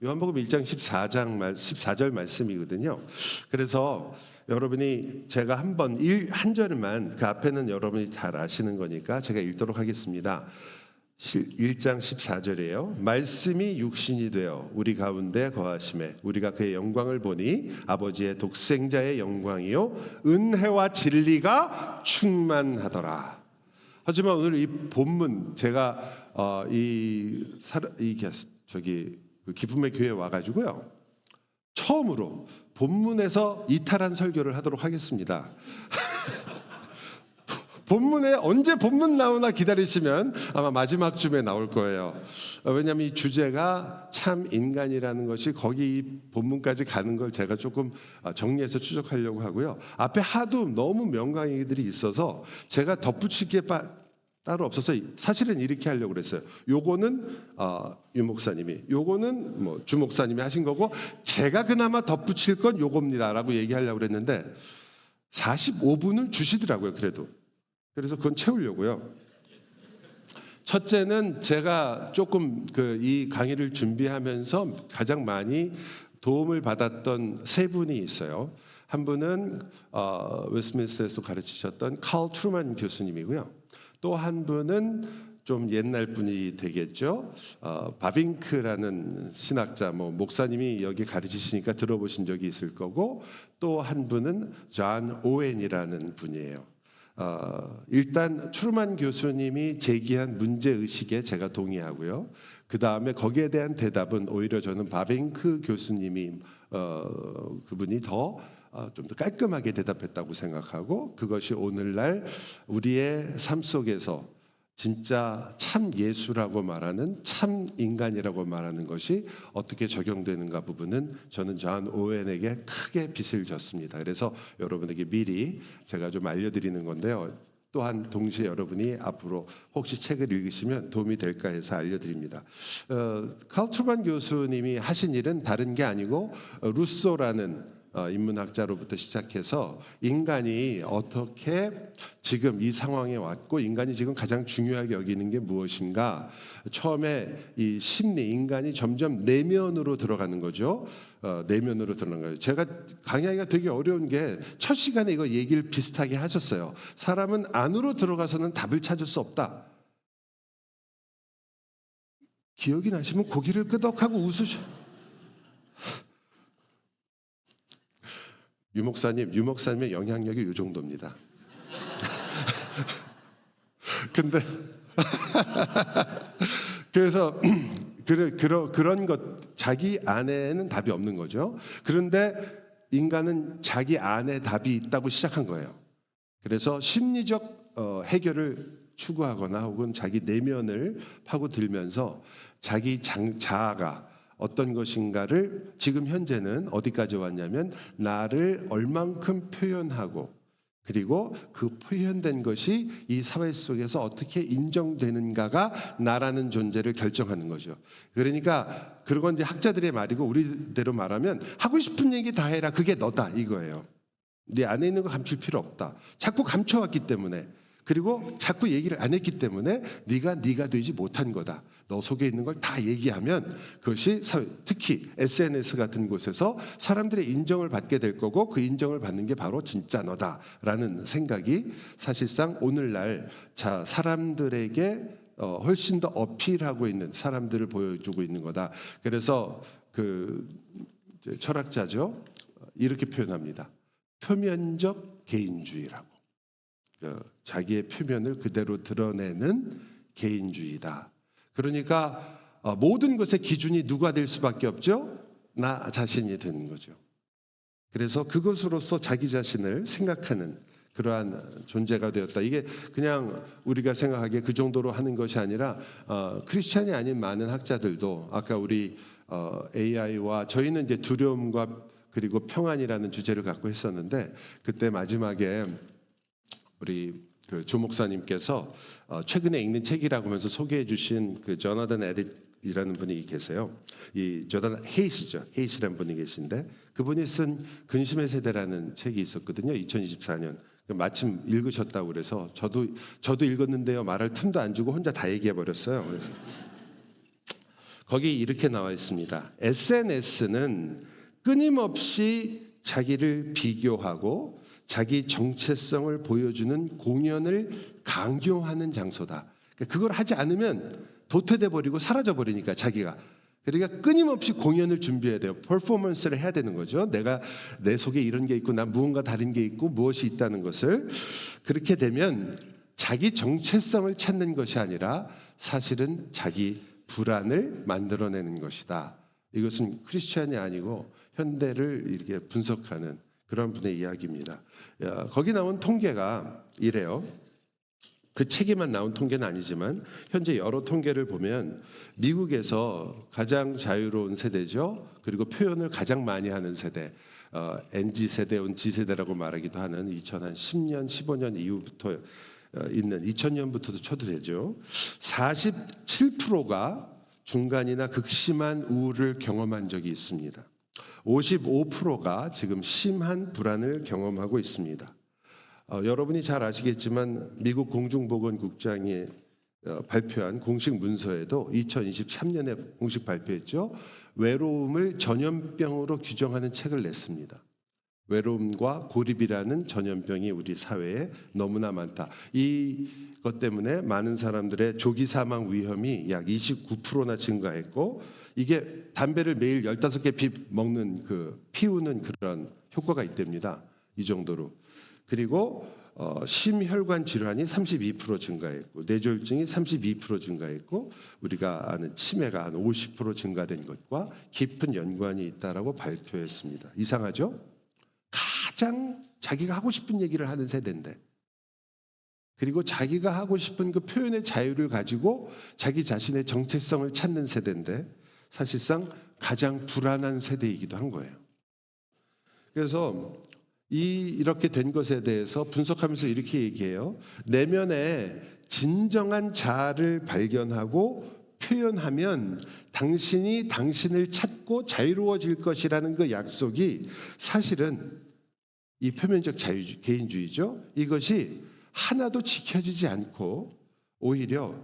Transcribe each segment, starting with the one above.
요한복음 1장 14절 말씀이거든요. 그래서 여러분이 제가 한 절만, 그 앞에는 여러분이 잘 아시는 거니까 제가 읽도록 하겠습니다. 1장 14절이에요. 말씀이 육신이 되어 우리 가운데 거하심에 우리가 그의 영광을 보니 아버지의 독생자의 영광이요 은혜와 진리가 충만하더라. 하지만 오늘 이 본문 제가 그 기쁨의 교회에 와가지고요 처음으로 본문에서 이탈한 설교를 하도록 하겠습니다. 본문에 언제 본문 나오나 기다리시면 아마 마지막 쯤에 나올 거예요. 왜냐하면 이 주제가 참 인간이라는 것이 거기 본문까지 가는 걸 제가 조금 정리해서 추적하려고 하고요. 앞에 하도 너무 명강의들이 있어서 제가 덧붙일 게 따로 없어서 사실은 이렇게 하려고 그랬어요. 요거는 유 목사님이, 요거는 뭐 주 목사님이 하신 거고 제가 그나마 덧붙일 건 요겁니다라고 얘기하려고 그랬는데 45분을 주시더라고요. 그래서 그건 채우려고요. 첫째는 제가 조금 이 강의를 준비하면서 가장 많이 도움을 받았던 세 분이 있어요. 한 분은 웨스트민스터에서 가르치셨던 칼 트루먼 교수님이고요. 또 한 분은 좀 옛날 분이 되겠죠. 바빙크라는 신학자, 목사님이 여기 가르치시니까 들어보신 적이 있을 거고, 또 한 분은 존 오웬이라는 분이에요. 일단 트루먼 교수님이 제기한 문제 의식에 제가 동의하고요. 그 다음에 거기에 대한 대답은 오히려 저는 바빙크 교수님이 그분이 좀 더 깔끔하게 대답했다고 생각하고, 그것이 오늘날 우리의 삶 속에서 진짜 참 예수라고 말하는 참 인간이라고 말하는 것이 어떻게 적용되는가 부분은 저는 존 오웬에게 크게 빚을 졌습니다. 그래서 여러분에게 미리 제가 좀 알려드리는 건데요. 또한 동시에 여러분이 앞으로 혹시 책을 읽으시면 도움이 될까 해서 알려드립니다. 칼 트루먼 교수님이 하신 일은 다른 게 아니고 루소라는 인문학자로부터 시작해서 인간이 어떻게 지금 이 상황에 왔고 인간이 지금 가장 중요하게 여기는 게 무엇인가. 처음에 이 심리, 인간이 점점 내면으로 들어가는 거죠. 내면으로 들어가는 거예요. 제가 강의하기가 되게 어려운 게 첫 시간에 이거 얘기를 비슷하게 하셨어요. 사람은 안으로 들어가서는 답을 찾을 수 없다. 기억이 나시면 고개를 끄덕하고 웃으셔. 유 목사님의 영향력이 이 정도입니다. 근데 그래서 그런 것, 자기 안에는 답이 없는 거죠. 그런데 인간은 자기 안에 답이 있다고 시작한 거예요. 그래서 심리적 해결을 추구하거나 혹은 자기 내면을 파고들면서 자기 자아가 어떤 것인가를 지금 현재는 어디까지 왔냐면 나를 얼만큼 표현하고 그리고 그 표현된 것이 이 사회 속에서 어떻게 인정되는가가 나라는 존재를 결정하는 거죠. 그러니까 그건 이제 학자들의 말이고 우리대로 말하면 하고 싶은 얘기 다 해라. 그게 너다 이거예요. 네 안에 있는 거 감출 필요 없다. 자꾸 감춰왔기 때문에 그리고 자꾸 얘기를 안 했기 때문에 네가 되지 못한 거다. 너 속에 있는 걸 다 얘기하면 그것이 특히 SNS 같은 곳에서 사람들의 인정을 받게 될 거고 그 인정을 받는 게 바로 진짜 너다라는 생각이 사실상 오늘날 사람들에게 훨씬 더 어필하고 있는 사람들을 보여주고 있는 거다. 그래서 철학자죠. 이렇게 표현합니다. 표면적 개인주의라고. 자기의 표면을 그대로 드러내는 개인주의다. 그러니까 모든 것의 기준이 누가 될 수밖에 없죠? 나 자신이 되는 거죠. 그래서 그것으로서 자기 자신을 생각하는 그러한 존재가 되었다. 이게 그냥 우리가 생각하기에 그 정도로 하는 것이 아니라 크리스찬이 아닌 많은 학자들도 아까 우리 AI와 저희는 이제 두려움과 그리고 평안이라는 주제를 갖고 했었는데 그때 마지막에 우리 조 목사님께서 최근에 읽는 책이라고 하면서 소개해 주신 조나단 에딧이라는 분이 계세요. 이 조나단 헤이시라는 분이 계신데 그분이 쓴 근심의 세대라는 책이 있었거든요. 2024년. 마침 읽으셨다고 그래서 저도 읽었는데요. 말할 틈도 안 주고 혼자 다 얘기해 버렸어요. 그래서 거기 이렇게 나와 있습니다. SNS는 끊임없이 자기를 비교하고 자기 정체성을 보여주는 공연을 강요하는 장소다. 그걸 하지 않으면 도태돼 버리고 사라져 버리니까 자기가. 그러니까 끊임없이 공연을 준비해야 돼요. 퍼포먼스를 해야 되는 거죠. 내가 내 속에 이런 게 있고 난 무언가 다른 게 있고 무엇이 있다는 것을. 그렇게 되면 자기 정체성을 찾는 것이 아니라 사실은 자기 불안을 만들어내는 것이다. 이것은 크리스천이 아니고 현대를 이렇게 분석하는 그런 분의 이야기입니다. 거기 나온 통계가 이래요. 그 책에만 나온 통계는 아니지만 현재 여러 통계를 보면 미국에서 가장 자유로운 세대죠. 그리고 표현을 가장 많이 하는 세대, NG 세대, G 세대라고 말하기도 하는 2010년, 15년 이후부터 있는 2000년부터도 쳐도 되죠. 47%가 중간이나 극심한 우울을 경험한 적이 있습니다. 55%가 지금 심한 불안을 경험하고 있습니다. 여러분이 잘 아시겠지만 미국 공중보건국장이 발표한 공식 문서에도 2023년에 공식 발표했죠. 외로움을 전염병으로 규정하는 책을 냈습니다. 외로움과 고립이라는 전염병이 우리 사회에 너무나 많다. 이것 때문에 많은 사람들의 조기 사망 위험이 약 29%나 증가했고, 이게 담배를 매일 15개 먹는 피우는 그런 효과가 있답니다. 이 정도로. 그리고 심혈관 질환이 32% 증가했고, 뇌졸중이 32% 증가했고, 우리가 아는 치매가 한 50% 증가된 것과 깊은 연관이 있다라고 발표했습니다. 이상하죠? 가장 자기가 하고 싶은 얘기를 하는 세대인데, 그리고 자기가 하고 싶은 그 표현의 자유를 가지고 자기 자신의 정체성을 찾는 세대인데 사실상 가장 불안한 세대이기도 한 거예요. 그래서 이렇게 된 것에 대해서 분석하면서 이렇게 얘기해요. 내면에 진정한 자아를 발견하고 표현하면 당신이 당신을 찾고 자유로워질 것이라는 그 약속이 사실은 이 표면적 개인주의죠. 이것이 하나도 지켜지지 않고 오히려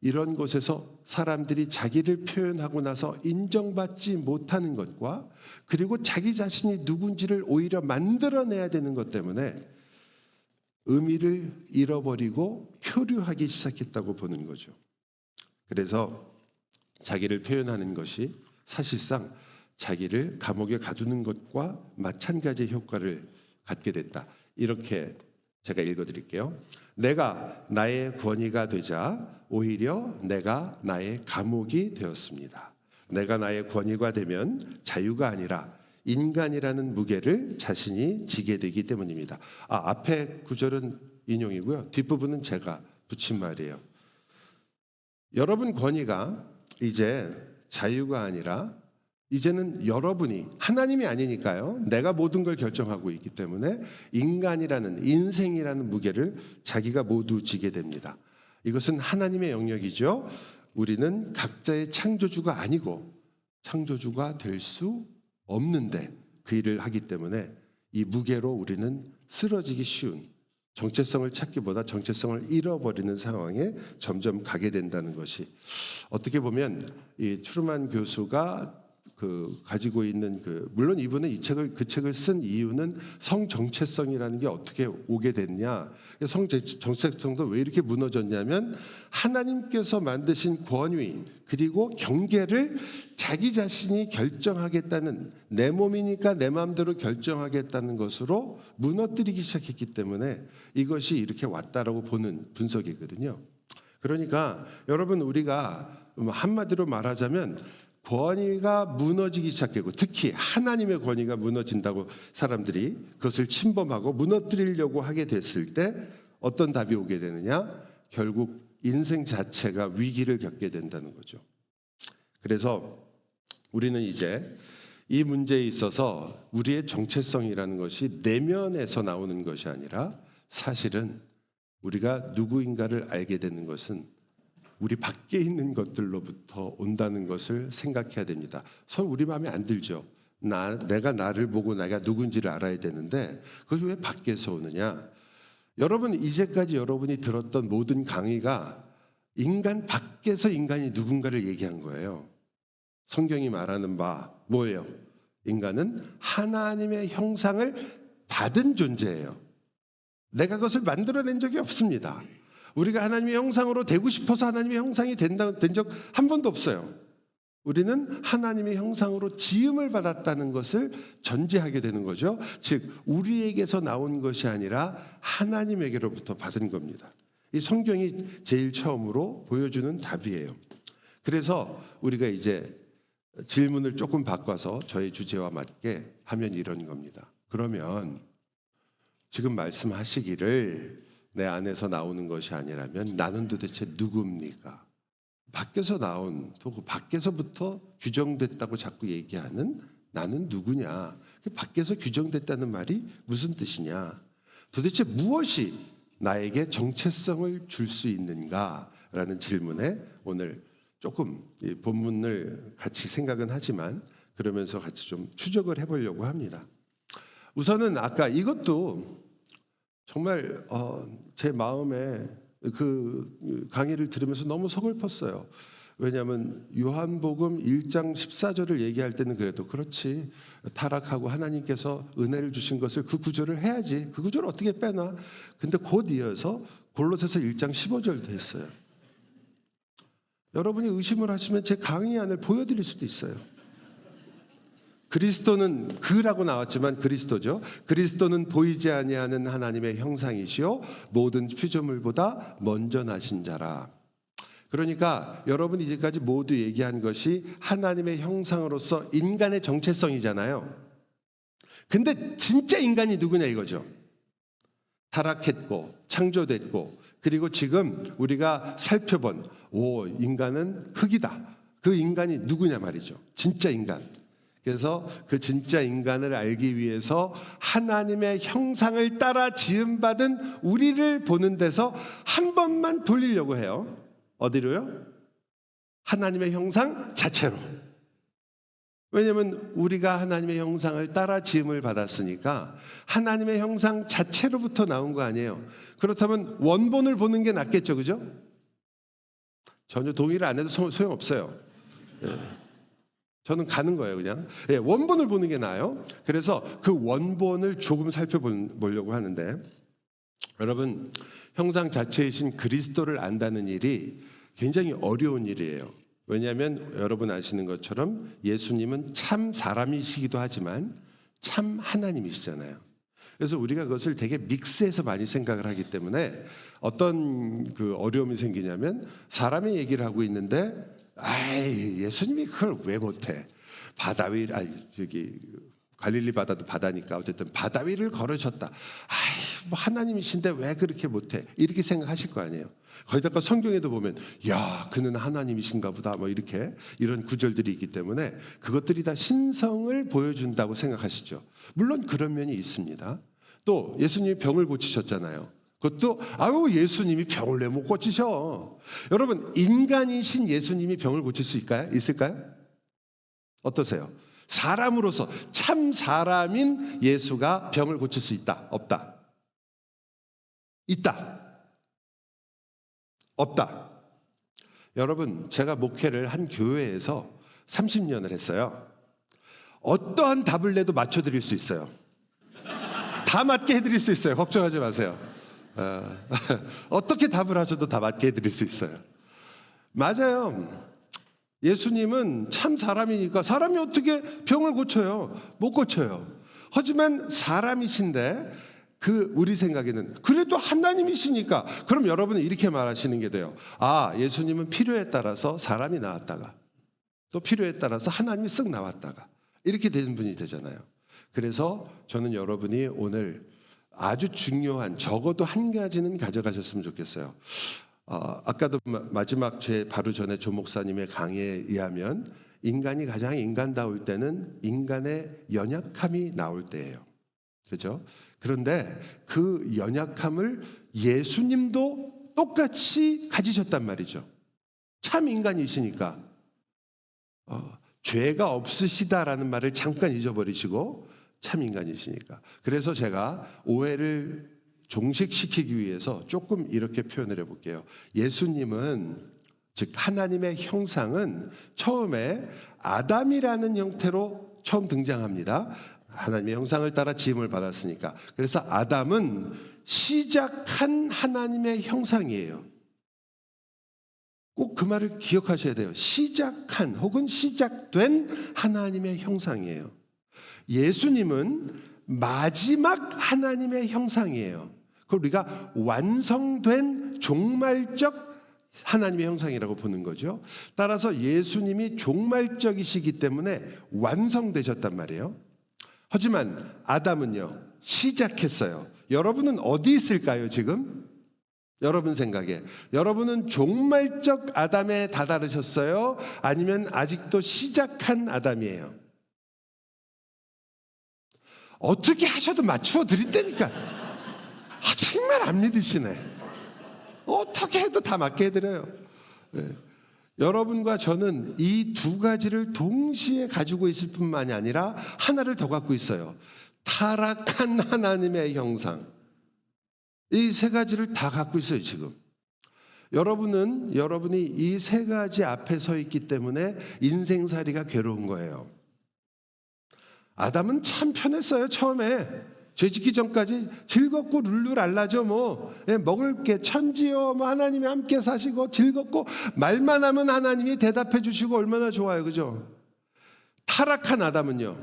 이런 곳에서 사람들이 자기를 표현하고 나서 인정받지 못하는 것과 그리고 자기 자신이 누군지를 오히려 만들어내야 되는 것 때문에 의미를 잃어버리고 표류하기 시작했다고 보는 거죠. 그래서 자기를 표현하는 것이 사실상 자기를 감옥에 가두는 것과 마찬가지의 효과를 갖게 됐다. 이렇게 제가 읽어드릴게요. 내가 나의 권위가 되자 오히려 내가 나의 감옥이 되었습니다. 내가 나의 권위가 되면 자유가 아니라 인간이라는 무게를 자신이 지게 되기 때문입니다. 앞에 구절은 인용이고요. 뒷부분은 제가 붙인 말이에요. 여러분 권위가 이제 자유가 아니라 이제는 여러분이 하나님이 아니니까요. 내가 모든 걸 결정하고 있기 때문에 인간이라는 인생이라는 무게를 자기가 모두 지게 됩니다. 이것은 하나님의 영역이죠. 우리는 각자의 창조주가 아니고 창조주가 될 수 없는데 그 일을 하기 때문에 이 무게로 우리는 쓰러지기 쉬운 정체성을 찾기보다 정체성을 잃어버리는 상황에 점점 가게 된다는 것이 어떻게 보면 이 트루만 교수가 가지고 있는 물론 이분은 그 책을 쓴 이유는 성 정체성이라는 게 어떻게 오게 됐냐, 성 정체성도 왜 이렇게 무너졌냐면 하나님께서 만드신 권위 그리고 경계를 자기 자신이 결정하겠다는, 내 몸이니까 내 마음대로 결정하겠다는 것으로 무너뜨리기 시작했기 때문에 이것이 이렇게 왔다라고 보는 분석이거든요. 그러니까 여러분, 우리가 한마디로 말하자면 권위가 무너지기 시작했고, 특히 하나님의 권위가 무너진다고 사람들이 그것을 침범하고 무너뜨리려고 하게 됐을 때 어떤 답이 오게 되느냐? 결국 인생 자체가 위기를 겪게 된다는 거죠. 그래서 우리는 이제 이 문제에 있어서 우리의 정체성이라는 것이 내면에서 나오는 것이 아니라 사실은 우리가 누구인가를 알게 되는 것은 우리 밖에 있는 것들로부터 온다는 것을 생각해야 됩니다. 서로 우리 마음에 안 들죠. 내가 나를 보고 내가 누군지를 알아야 되는데 그것이 왜 밖에서 오느냐? 여러분, 이제까지 여러분이 들었던 모든 강의가 인간 밖에서 인간이 누군가를 얘기한 거예요. 성경이 말하는 바 뭐예요? 인간은 하나님의 형상을 받은 존재예요. 내가 그것을 만들어낸 적이 없습니다. 우리가 하나님의 형상으로 되고 싶어서 하나님의 형상이 된 적 한 번도 없어요. 우리는 하나님의 형상으로 지음을 받았다는 것을 전제하게 되는 거죠. 즉 우리에게서 나온 것이 아니라 하나님에게로부터 받은 겁니다. 이 성경이 제일 처음으로 보여주는 답이에요. 그래서 우리가 이제 질문을 조금 바꿔서 저의 주제와 맞게 하면 이런 겁니다. 그러면 지금 말씀하시기를 내 안에서 나오는 것이 아니라면 나는 도대체 누굽니까? 밖에서 나온, 또 그 밖에서부터 규정됐다고 자꾸 얘기하는 나는 누구냐? 밖에서 규정됐다는 말이 무슨 뜻이냐? 도대체 무엇이 나에게 정체성을 줄 수 있는가라는 질문에 오늘 조금 이 본문을 같이 생각은 하지만 그러면서 같이 좀 추적을 해보려고 합니다. 우선은 아까 이것도 정말 제 마음에 그 강의를 들으면서 너무 서글펐어요. 왜냐하면 요한복음 1장 14절을 얘기할 때는 그래도 그렇지, 타락하고 하나님께서 은혜를 주신 것을 그 구절을 해야지, 그 구절을 어떻게 빼나. 근데 곧 이어서 골로새서 1장 15절도 했어요. 여러분이 의심을 하시면 제 강의 안을 보여드릴 수도 있어요. 그리스도는 그라고 나왔지만 그리스도죠. 그리스도는 보이지 아니하는 하나님의 형상이시요 모든 피조물보다 먼저 나신 자라. 그러니까 여러분이 이제까지 모두 얘기한 것이 하나님의 형상으로서 인간의 정체성이잖아요. 근데 진짜 인간이 누구냐 이거죠. 타락했고 창조됐고 그리고 지금 우리가 살펴본 인간은 흙이다. 그 인간이 누구냐 말이죠. 진짜 인간. 그래서 그 진짜 인간을 알기 위해서 하나님의 형상을 따라 지음받은 우리를 보는 데서 한 번만 돌리려고 해요. 어디로요? 하나님의 형상 자체로. 왜냐하면 우리가 하나님의 형상을 따라 지음을 받았으니까 하나님의 형상 자체로부터 나온 거 아니에요. 그렇다면 원본을 보는 게 낫겠죠, 그죠? 전혀 동의를 안 해도 소용없어요. 예. 저는 가는 거예요, 그냥. 예, 원본을 보는 게 나아요. 그래서 그 원본을 조금 살펴보려고 하는데, 여러분, 형상 자체이신 그리스도를 안다는 일이 굉장히 어려운 일이에요. 왜냐하면 여러분 아시는 것처럼 예수님은 참 사람이시기도 하지만 참 하나님이시잖아요. 그래서 우리가 그것을 되게 믹스해서 많이 생각을 하기 때문에 어떤 그 어려움이 생기냐면 사람의 얘기를 하고 있는데 예수님이 그걸 왜 못해? 바다 위, 갈릴리 바다도 바다니까 어쨌든 바다 위를 걸으셨다. 뭐 하나님이신데 왜 그렇게 못해? 이렇게 생각하실 거 아니에요. 거기다가 성경에도 보면 그는 하나님이신가 보다 뭐 이렇게 이런 구절들이 있기 때문에 그것들이 다 신성을 보여준다고 생각하시죠. 물론 그런 면이 있습니다. 또 예수님이 병을 고치셨잖아요. 그것도 예수님이 병을 왜 못 고치셔? 여러분 인간이신 예수님이 병을 고칠 수 있을까요? 어떠세요? 사람으로서 참 사람인 예수가 병을 고칠 수 있다? 없다? 있다? 없다? 여러분 제가 목회를 한 교회에서 30년을 했어요. 어떠한 답을 내도 맞춰드릴 수 있어요. 다 맞게 해드릴 수 있어요. 걱정하지 마세요. 어떻게 답을 하셔도 다 맞게 해드릴 수 있어요. 맞아요. 예수님은 참 사람이니까 사람이 어떻게 병을 고쳐요? 못 고쳐요. 하지만 사람이신데 우리 생각에는 그래도 하나님이시니까 그럼 여러분은 이렇게 말하시는 게 돼요. 예수님은 필요에 따라서 사람이 나왔다가 또 필요에 따라서 하나님이 쓱 나왔다가 이렇게 되는 분이 되잖아요. 그래서 저는 여러분이 오늘 아주 중요한 적어도 한 가지는 가져가셨으면 좋겠어요. 아까도 마지막 제 바로 전에 조 목사님의 강의에 의하면 인간이 가장 인간다울 때는 인간의 연약함이 나올 때예요. 그렇죠? 그런데 그 연약함을 예수님도 똑같이 가지셨단 말이죠. 참 인간이시니까 죄가 없으시다라는 말을 잠깐 잊어버리시고 참 인간이시니까. 그래서 제가 오해를 종식시키기 위해서 조금 이렇게 표현을 해볼게요. 예수님은 즉 하나님의 형상은 처음에 아담이라는 형태로 처음 등장합니다. 하나님의 형상을 따라 지음을 받았으니까. 그래서 아담은 시작한 하나님의 형상이에요. 꼭 그 말을 기억하셔야 돼요. 시작한 혹은 시작된 하나님의 형상이에요. 예수님은 마지막 하나님의 형상이에요. 그걸 우리가 완성된 종말적 하나님의 형상이라고 보는 거죠. 따라서 예수님이 종말적이시기 때문에 완성되셨단 말이에요. 하지만 아담은요, 시작했어요. 여러분은 어디 있을까요, 지금? 여러분 생각에. 여러분은 종말적 아담에 다다르셨어요? 아니면 아직도 시작한 아담이에요? 어떻게 하셔도 맞추어 드린다니까. 정말 안 믿으시네. 어떻게 해도 다 맞게 해드려요. 네. 여러분과 저는 이 두 가지를 동시에 가지고 있을 뿐만이 아니라 하나를 더 갖고 있어요. 타락한 하나님의 형상. 이 세 가지를 다 갖고 있어요, 지금. 여러분이 이 세 가지 앞에 서 있기 때문에 인생살이가 괴로운 거예요. 아담은 참 편했어요, 처음에. 죄짓기 전까지 즐겁고 룰루랄라죠. 먹을 게 천지요, 하나님이 함께 사시고 즐겁고 말만 하면 하나님이 대답해 주시고 얼마나 좋아요, 그죠? 타락한 아담은요,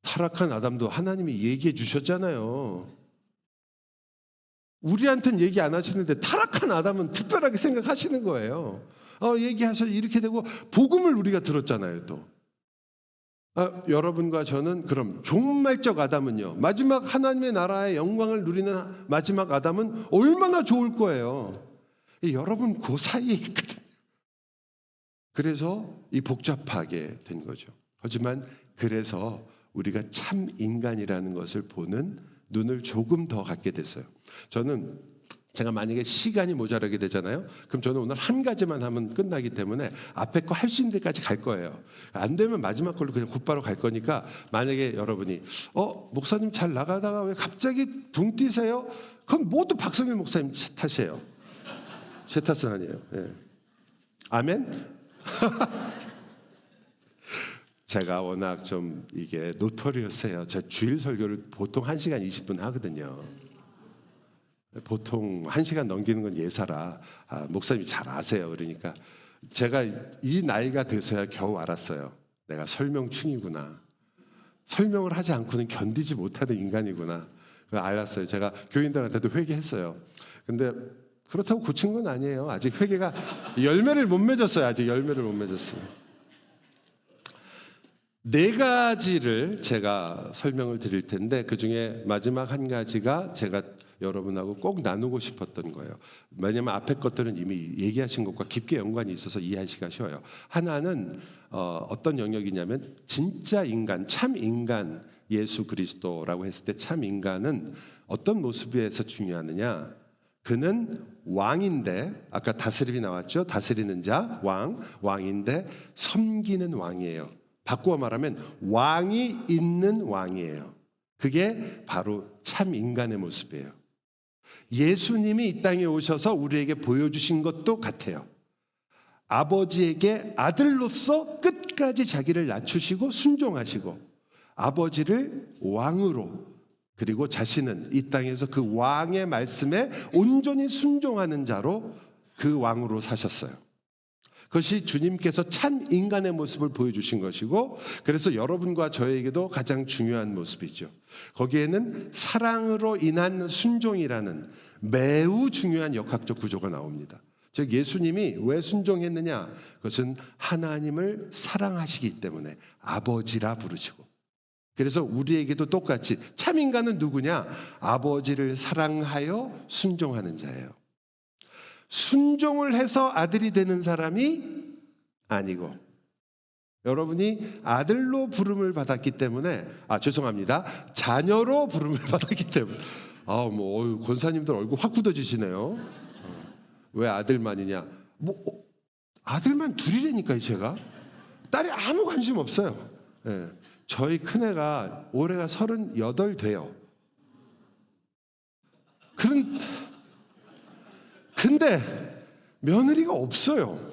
타락한 아담도 하나님이 얘기해 주셨잖아요. 우리한테는 얘기 안 하시는데 타락한 아담은 특별하게 생각하시는 거예요. 얘기하셔서 이렇게 되고 복음을 우리가 들었잖아요, 또. 여러분과 저는 그럼 종말적 아담은요, 마지막 하나님의 나라의 영광을 누리는 마지막 아담은 얼마나 좋을 거예요. 여러분 그 사이에 있거든요. 그래서 이 복잡하게 된 거죠. 하지만 그래서 우리가 참 인간이라는 것을 보는 눈을 조금 더 갖게 됐어요. 제가 만약에 시간이 모자라게 되잖아요. 그럼 저는 오늘 한 가지만 하면 끝나기 때문에 앞에 거 할 수 있는 데까지 갈 거예요. 안 되면 마지막 걸로 그냥 곧바로 갈 거니까, 만약에 여러분이 목사님 잘 나가다가 왜 갑자기 붕 뛰세요? 그건 모두 박성일 목사님 탓이에요. 제 탓은 아니에요. 네. 아멘? 제가 워낙 좀 이게 노토리어스해요. 제 주일 설교를 보통 1시간 20분 하거든요. 보통 1시간 넘기는 건 예사라. 목사님이 잘 아세요. 그러니까 제가 이 나이가 돼서야 겨우 알았어요. 내가 설명충이구나. 설명을 하지 않고는 견디지 못하는 인간이구나. 알았어요. 제가 교인들한테도 회개했어요. 근데 그렇다고 고친 건 아니에요. 아직 회개가 열매를 못 맺었어요. 아직 열매를 못 맺었어요. 4가지를 제가 설명을 드릴 텐데, 그중에 마지막 한 가지가 제가 여러분하고 꼭 나누고 싶었던 거예요. 왜냐하면 앞에 것들은 이미 얘기하신 것과 깊게 연관이 있어서 이해하기가 쉬워요. 하나는 어떤 영역이냐면 진짜 인간, 참 인간 예수 그리스도라고 했을 때 참 인간은 어떤 모습에서 중요하느냐. 그는 왕인데, 아까 다스림이 나왔죠. 다스리는 자, 왕인데 섬기는 왕이에요. 바꾸어 말하면 왕이 있는 왕이에요. 그게 바로 참 인간의 모습이에요. 예수님이 이 땅에 오셔서 우리에게 보여주신 것도 같아요. 아버지에게 아들로서 끝까지 자기를 낮추시고 순종하시고, 아버지를 왕으로, 그리고 자신은 이 땅에서 그 왕의 말씀에 온전히 순종하는 자로 그 왕으로 사셨어요. 그것이 주님께서 참 인간의 모습을 보여주신 것이고, 그래서 여러분과 저에게도 가장 중요한 모습이죠. 거기에는 사랑으로 인한 순종이라는 매우 중요한 역학적 구조가 나옵니다. 즉 예수님이 왜 순종했느냐? 그것은 하나님을 사랑하시기 때문에 아버지라 부르시고, 그래서 우리에게도 똑같이 참 인간은 누구냐? 아버지를 사랑하여 순종하는 자예요. 순종을 해서 아들이 되는 사람이 아니고, 여러분이 아들로 부름을 받았기 때문에, 죄송합니다, 자녀로 부름을 받았기 때문에, 권사님들 얼굴 확 굳어지시네요. 왜 아들만이냐? 아들만 둘이라니까요. 제가 딸이 아무 관심 없어요. 네. 저희 큰애가 올해가 38 돼요. 근데 며느리가 없어요.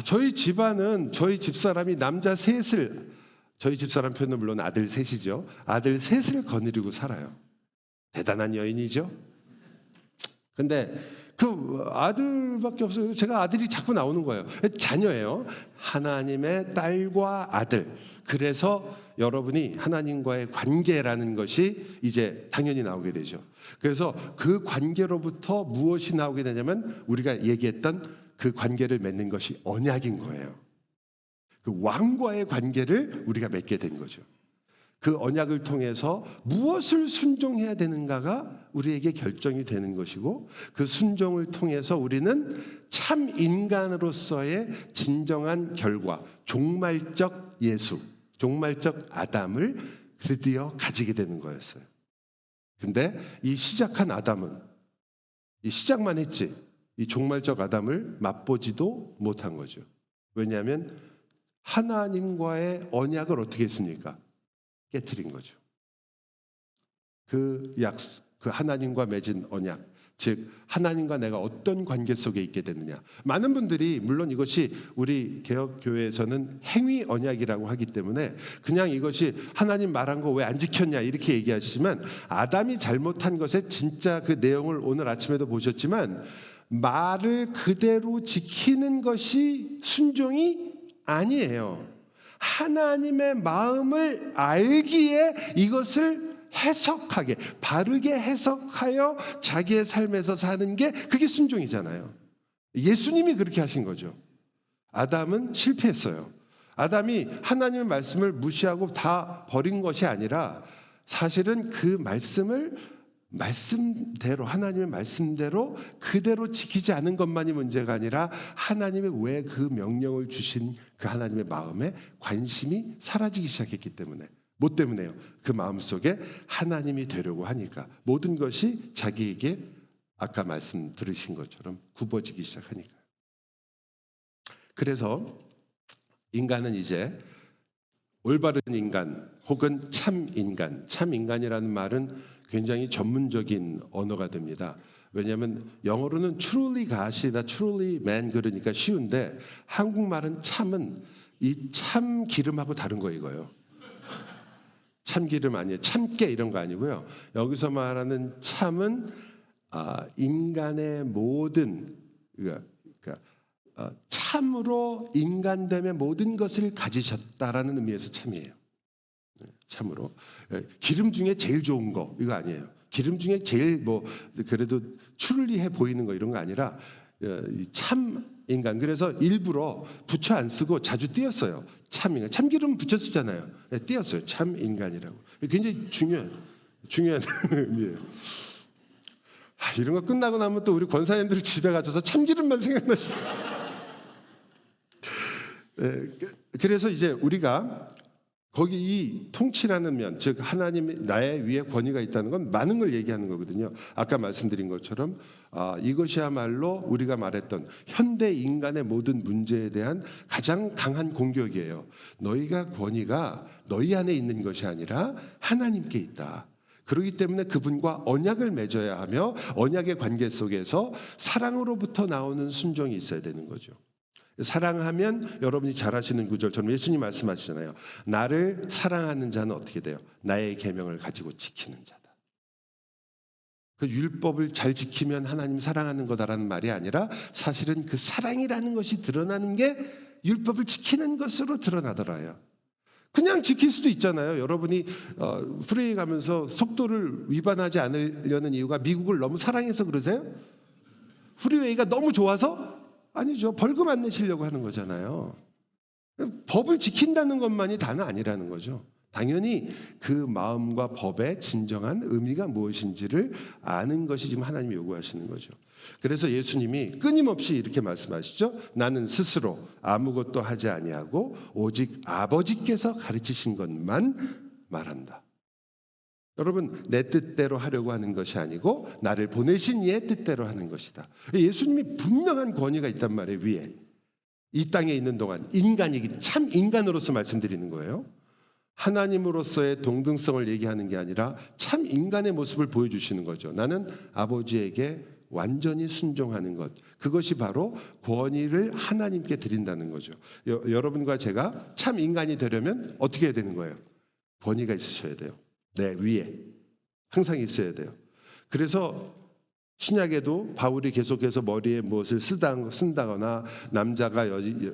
저희 집안은 저희 집사람이 남자 셋을, 저희 집사람 편은 물론 아들 셋이죠. 아들 셋을 거느리고 살아요. 대단한 여인이죠. 근데 그 아들밖에 없어요. 제가 아들이 자꾸 나오는 거예요. 자녀예요. 하나님의 딸과 아들. 그래서 여러분이 하나님과의 관계라는 것이 이제 당연히 나오게 되죠. 그래서 그 관계로부터 무엇이 나오게 되냐면 우리가 얘기했던 그 관계를 맺는 것이 언약인 거예요. 그 왕과의 관계를 우리가 맺게 된 거죠. 그 언약을 통해서 무엇을 순종해야 되는가가 우리에게 결정이 되는 것이고, 그 순종을 통해서 우리는 참 인간으로서의 진정한 결과, 종말적 예수, 종말적 아담을 드디어 가지게 되는 거였어요. 근데 이 시작한 아담은, 이 시작만 했지 이 종말적 아담을 맛보지도 못한 거죠. 왜냐하면 하나님과의 언약을 어떻게 했습니까? 깨트린 거죠. 그 약속, 그 하나님과 맺은 언약, 즉 하나님과 내가 어떤 관계 속에 있게 되느냐. 많은 분들이 물론 이것이 우리 개혁교회에서는 행위 언약이라고 하기 때문에 그냥 이것이 하나님 말한 거 왜 안 지켰냐 이렇게 얘기하시지만, 아담이 잘못한 것의 진짜 그 내용을 오늘 아침에도 보셨지만, 말을 그대로 지키는 것이 순종이 아니에요. 하나님의 마음을 알기에 이것을 해석하게, 바르게 해석하여 자기의 삶에서 사는 게 그게 순종이잖아요. 예수님이 그렇게 하신 거죠. 아담은 실패했어요. 아담이 하나님의 말씀을 무시하고 다 버린 것이 아니라 사실은 그 말씀대로, 하나님의 말씀대로 그대로 지키지 않은 것만이 문제가 아니라 하나님이 왜 그 명령을 주신 그 하나님의 마음에 관심이 사라지기 시작했기 때문에. 뭐 때문에요? 그 마음속에 하나님이 되려고 하니까 모든 것이 자기에게 아까 말씀 들으신 것처럼 굽어지기 시작하니까. 그래서 인간은 이제 올바른 인간 혹은 참 인간, 참 인간이라는 말은 굉장히 전문적인 언어가 됩니다. 왜냐하면 영어로는 truly god이다, truly man 그러니까 쉬운데, 한국말은 참은 이 참기름하고 다른 거 이거예요. 참기름 아니에요. 참깨 이런 거 아니고요. 여기서 말하는 참은 인간의 모든, 그러니까 참으로 인간됨의 모든 것을 가지셨다라는 의미에서 참이에요. 참으로 기름 중에 제일 좋은 거 이거 아니에요. 기름 중에 제일 뭐 그래도 추리해 보이는 거 이런 거 아니라 참 인간. 그래서 일부러 부처 안 쓰고 자주 띄었어요. 참 인간. 참기름 부처 쓰잖아요. 띄었어요. 참 인간이라고. 굉장히 중요한 의미예요. 이런 거 끝나고 나면 또 우리 권사님들 집에 가셔서 참기름만 생각나시고. 그래서 이제 우리가 거기 이 통치라는 면, 즉 하나님이 나의 위에 권위가 있다는 건 많은 걸 얘기하는 거거든요. 아까 말씀드린 것처럼 이것이야말로 우리가 말했던 현대 인간의 모든 문제에 대한 가장 강한 공격이에요. 너희가 권위가 너희 안에 있는 것이 아니라 하나님께 있다. 그렇기 때문에 그분과 언약을 맺어야 하며, 언약의 관계 속에서 사랑으로부터 나오는 순종이 있어야 되는 거죠. 사랑하면 여러분이 잘 아시는 구절처럼 예수님 말씀하시잖아요. 나를 사랑하는 자는 어떻게 돼요? 나의 계명을 가지고 지키는 자다. 그 율법을 잘 지키면 하나님 사랑하는 거다라는 말이 아니라, 사실은 그 사랑이라는 것이 드러나는 게 율법을 지키는 것으로 드러나더라요. 그냥 지킬 수도 있잖아요. 여러분이 프레이 가면서 속도를 위반하지 않으려는 이유가 미국을 너무 사랑해서 그러세요? 프리웨이가 너무 좋아서? 아니죠. 벌금 안 내시려고 하는 거잖아요. 법을 지킨다는 것만이 다는 아니라는 거죠. 당연히 그 마음과 법의 진정한 의미가 무엇인지를 아는 것이 지금 하나님이 요구하시는 거죠. 그래서 예수님이 끊임없이 이렇게 말씀하시죠. 나는 스스로 아무것도 하지 아니하고 오직 아버지께서 가르치신 것만 말한다. 여러분, 내 뜻대로 하려고 하는 것이 아니고 나를 보내신 이의 뜻대로 하는 것이다. 예수님이 분명한 권위가 있단 말이에요. 위에 이 땅에 있는 동안 인간이기, 참 인간으로서 말씀드리는 거예요. 하나님으로서의 동등성을 얘기하는 게 아니라 참 인간의 모습을 보여주시는 거죠. 나는 아버지에게 완전히 순종하는 것, 그것이 바로 권위를 하나님께 드린다는 거죠. 여러분과 제가 참 인간이 되려면 어떻게 해야 되는 거예요? 권위가 있으셔야 돼요. 내 위에 항상 있어야 돼요. 그래서 신약에도 바울이 계속해서 머리에 무엇을 쓴다거나 남자가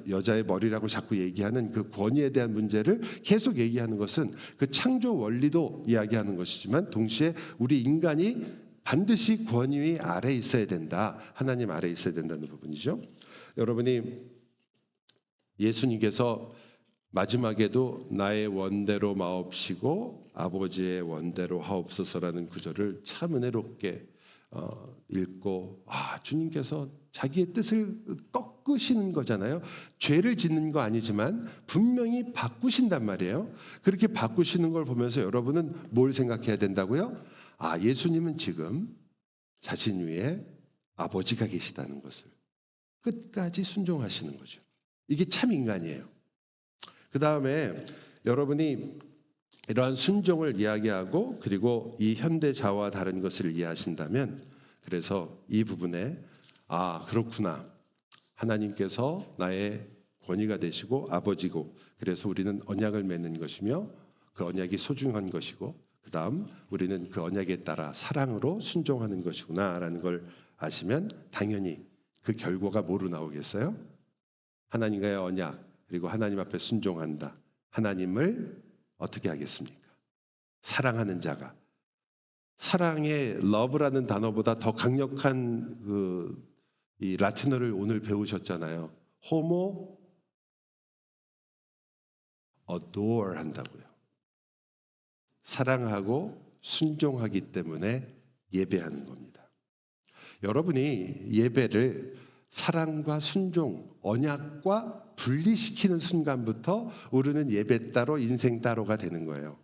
여자의 머리라고 자꾸 얘기하는 그 권위에 대한 문제를 계속 얘기하는 것은 그 창조 원리도 이야기하는 것이지만 동시에 우리 인간이 반드시 권위 아래에 있어야 된다. 하나님 아래에 있어야 된다는 부분이죠. 여러분이 예수님께서 마지막에도 나의 원대로 마옵시고 아버지의 원대로 하옵소서라는 구절을 참 은혜롭게 읽고 주님께서 자기의 뜻을 꺾으시는 거잖아요. 죄를 짓는 거 아니지만 분명히 바꾸신단 말이에요. 그렇게 바꾸시는 걸 보면서 여러분은 뭘 생각해야 된다고요? 예수님은 지금 자신 위에 아버지가 계시다는 것을 끝까지 순종하시는 거죠. 이게 참 인간이에요. 그 다음에 여러분이 이러한 순종을 이야기하고 그리고 이 현대자와 다른 것을 이해하신다면 그래서 이 부분에 그렇구나. 하나님께서 나의 권위가 되시고 아버지고 그래서 우리는 언약을 맺는 것이며 그 언약이 소중한 것이고 그 다음 우리는 그 언약에 따라 사랑으로 순종하는 것이구나라는 걸 아시면 당연히 그 결과가 뭐로 나오겠어요? 하나님과의 언약 그리고 하나님 앞에 순종한다. 하나님을 어떻게 하겠습니까? 사랑하는 자가 사랑의 love라는 단어보다 더 강력한 이 라틴어를 오늘 배우셨잖아요. homo adore 한다고요. 사랑하고 순종하기 때문에 예배하는 겁니다. 여러분이 예배를 사랑과 순종, 언약과 분리시키는 순간부터 우리는 예배 따로 인생 따로가 되는 거예요.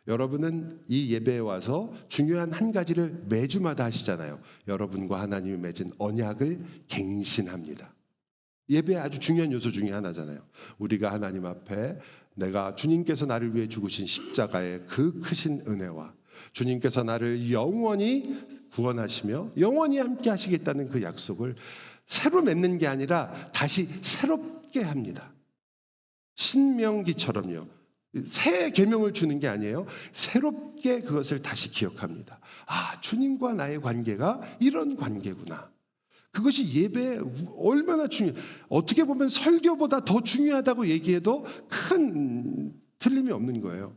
여러분은 이 예배에 와서 중요한 한 가지를 매주마다 하시잖아요. 여러분과 하나님이 맺은 언약을 갱신합니다. 예배의 아주 중요한 요소 중에 하나잖아요. 우리가 하나님 앞에 내가 주님께서 나를 위해 죽으신 십자가의 그 크신 은혜와 주님께서 나를 영원히 구원하시며 영원히 함께 하시겠다는 그 약속을 새로 맺는 게 아니라 다시 새롭게 합니다. 신명기처럼요. 새 계명을 주는 게 아니에요. 새롭게 그것을 다시 기억합니다. 주님과 나의 관계가 이런 관계구나. 그것이 예배에 얼마나 중요해요. 어떻게 보면 설교보다 더 중요하다고 얘기해도 큰 틀림이 없는 거예요.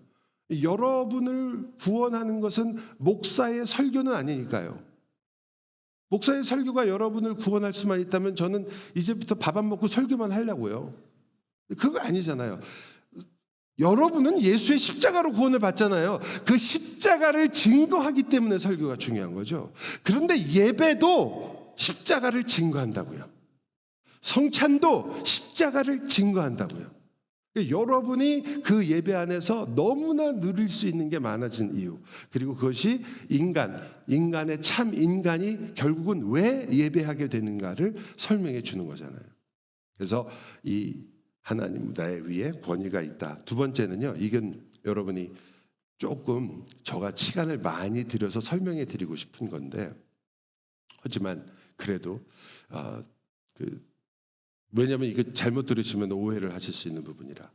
여러분을 구원하는 것은 목사의 설교는 아니니까요. 목사의 설교가 여러분을 구원할 수만 있다면 저는 이제부터 밥 안 먹고 설교만 하려고요. 그거 아니잖아요. 여러분은 예수의 십자가로 구원을 받잖아요. 그 십자가를 증거하기 때문에 설교가 중요한 거죠. 그런데 예배도 십자가를 증거한다고요. 성찬도 십자가를 증거한다고요. 여러분이 그 예배 안에서 너무나 누릴 수 있는 게 많아진 이유, 그리고 그것이 인간의 참 인간이 결국은 왜 예배하게 되는가를 설명해 주는 거잖아요. 그래서 이 하나님 나의 위에 권위가 있다. 두 번째는요, 이건 여러분이 조금 저가 시간을 많이 들여서 설명해 드리고 싶은 건데, 하지만 그래도 왜냐하면 이거 잘못 들으시면 오해를 하실 수 있는 부분이라.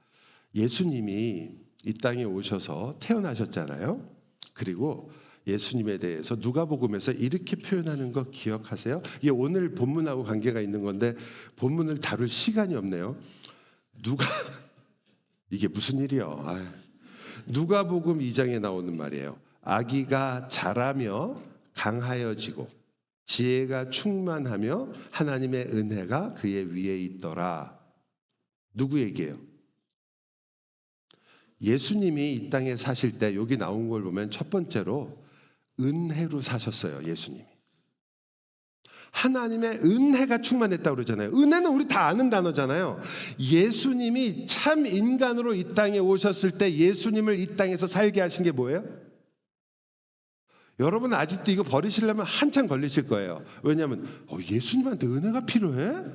예수님이 이 땅에 오셔서 태어나셨잖아요. 그리고 예수님에 대해서 누가복음에서 이렇게 표현하는 거 기억하세요? 이게 오늘 본문하고 관계가 있는 건데 본문을 다룰 시간이 없네요. 이게 무슨 일이요? 누가복음 2장에 나오는 말이에요. 아기가 자라며 강하여지고 지혜가 충만하며 하나님의 은혜가 그의 위에 있더라. 누구 얘기예요? 예수님이 이 땅에 사실 때 여기 나온 걸 보면 첫 번째로 은혜로 사셨어요. 예수님이 하나님의 은혜가 충만했다고 그러잖아요. 은혜는 우리 다 아는 단어잖아요. 예수님이 참 인간으로 이 땅에 오셨을 때 예수님을 이 땅에서 살게 하신 게 뭐예요? 여러분 아직도 이거 버리시려면 한참 걸리실 거예요. 왜냐하면 예수님한테 은혜가 필요해?